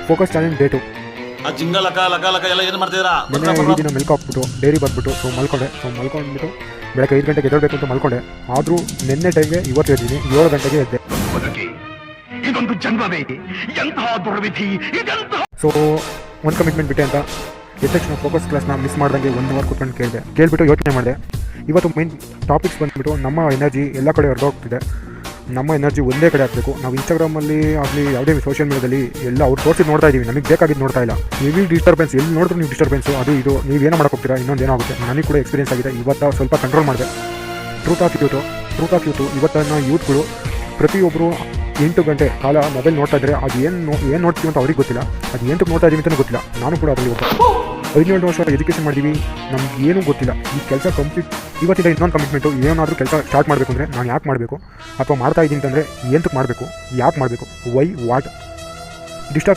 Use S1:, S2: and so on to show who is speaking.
S1: Focus challenge date
S2: ಆ ಜಿಂಗ ಲಕ ಲಕ ಲಕ ಎಲ್ಲ ಏನು ಮಾಡ್ತಿದ್ದೀರಾ?
S1: ನೆನ್ನೆ ಇಡೀ ದಿನ ಮಿಲ್ಕ್ ಹಾಕ್ಬಿಟ್ಟು ಡೈರಿ ಬಂದ್ಬಿಟ್ಟು ಸೊ ಮಲ್ಕೊಂಡ್ಬಿಟ್ಟು ಬೆಳಗ್ಗೆ 5 ಗಂಟೆಗೆ ಎದ್ದೇಳಬೇಕು ಅಂತ ಮಲ್ಕೊಂಡೆ. ಆದರೂ ನಿನ್ನೆ ಟೈಮ್ಗೆ ಇವತ್ತು ಎದ್ದೀನಿ 7 ಗಂಟೆಗೆ ಎದ್ದೆ.
S3: ಇದೊಂದು ಜನ್ಮವೇ, ಎಂತಹ ದುರ್ವಿಧಿ ಇದೆಂತಹ.
S1: ಸೊ ಒಂದು ಕಮಿಟ್ಮೆಂಟ್ ಬಿಟ್ಟೆ ಅಂತ ಎದ್ದ ತಕ್ಷಣ ಫೋಕಸ್ ಕ್ಲಾಸ್ನ ಮಿಸ್ ಮಾಡ್ದಂಗೆ 1 ಅವರ್ ಕೂತ್ಕೊಂಡು ಕೇಳಿಬಿಟ್ಟು ಯೋಚನೆ ಮಾಡಿದೆ. ಇವತ್ತು ಮೈನ್ ಟಾಪಿಕ್ಸ್ ಬಂದುಬಿಟ್ಟು ನಮ್ಮ ಎನರ್ಜಿ ಎಲ್ಲ ಕಡೆ ಹೊರಗೋಗ್ತಿದೆ. ನಮ್ಮ ಎನರ್ಜಿ ಒಂದೇ ಕಡೆ ಹಾಕಬೇಕು. ನಾವು ಇನ್ಸ್ಟಾಗ್ರಾಮಲ್ಲಿ ಆಗಲಿ ಯಾವುದೇ ಸೋಷಿಯಲ್ ಮೀಡಿಯಾದಲ್ಲಿ ಎಲ್ಲ ಅವ್ರು ತೋರಿಸಿ ನೋಡ್ತಾ ಇದ್ದೀವಿ, ನಮಗೆ ಬೇಕಾಗಿದ್ದು ನೋಡ್ತಾ ಇಲ್ಲ. ನೀವು ಡಿಸ್ಟರ್ಬೆನ್ಸ್ ಎಲ್ಲಿ ನೋಡಿದ್ರು ನೀವು ಡಿಸ್ಟರ್ಬೆನ್ಸು ಅದು ಇದು ನೀವೇನೋ ಮಾಡೋಕೆ ಹೋಗ್ತೀರಾ, ಇನ್ನೊಂದು ಏನೋ ಆಗುತ್ತೆ. ನನಗೆ ಕೂಡ ಎಕ್ಸ್ಪೀರಿಯನ್ಸ್ ಆಗಿದೆ. ಇವತ್ತು ಸ್ವಲ್ಪ ಕಂಟ್ರೋಲ್ ಮಾಡಿದೆ. ಟ್ರೂತ್ ಆಫ್ ಯೂಟು ಇವತ್ತನ್ನು ಯೂತ್ಗಳು ಪ್ರತಿಯೊಬ್ಬರು 8 ಗಂಟೆ ಕಾಲ ಮೊಬೈಲ್ ನೋಡ್ತಾ ಇದ್ದರೆ ಅದು ಏನು ನೋಡ್ತೀವಿ ಅಂತ ಅವ್ರಿಗೆ ಗೊತ್ತಿಲ್ಲ, ಅದು ಏನಕ್ಕೆ ನೋಡ್ತಾ ಇದ್ದೀವಿ ಅಂತಲೂ ಗೊತ್ತಿಲ್ಲ. ನಾನು ಕೂಡ ಅದರಲ್ಲಿ ಒಬ್ಬ 17 ವರ್ಷ ಎಜುಕೇಷನ್ ಮಾಡಿದ್ದೀವಿ, ನಮ್ಗೆ ಏನೂ ಗೊತ್ತಿಲ್ಲ. ಈ ಕೆಲಸ ಕಂಪ್ಲೀಟ್ ಇವತ್ತಿಂದ ಇನ್ನೊಂದು ಕಮಿಟ್ಮೆಂಟು. ಏನಾದರೂ ಕೆಲಸ ಸ್ಟಾರ್ಟ್ ಮಾಡಬೇಕು ಅಂದರೆ ನಾನು ಯಾಕೆ ಮಾಡಬೇಕು, ಅಥವಾ ಮಾಡ್ತಾ ಇದ್ದೀನಿ ಅಂತಂದರೆ ಏನಕ್ಕೆ ಮಾಡಬೇಕು, ಯಾಕೆ ಮಾಡಬೇಕು, ವೈ ವಾಟ್ ಡಿಸ್ಟರ್ಬ್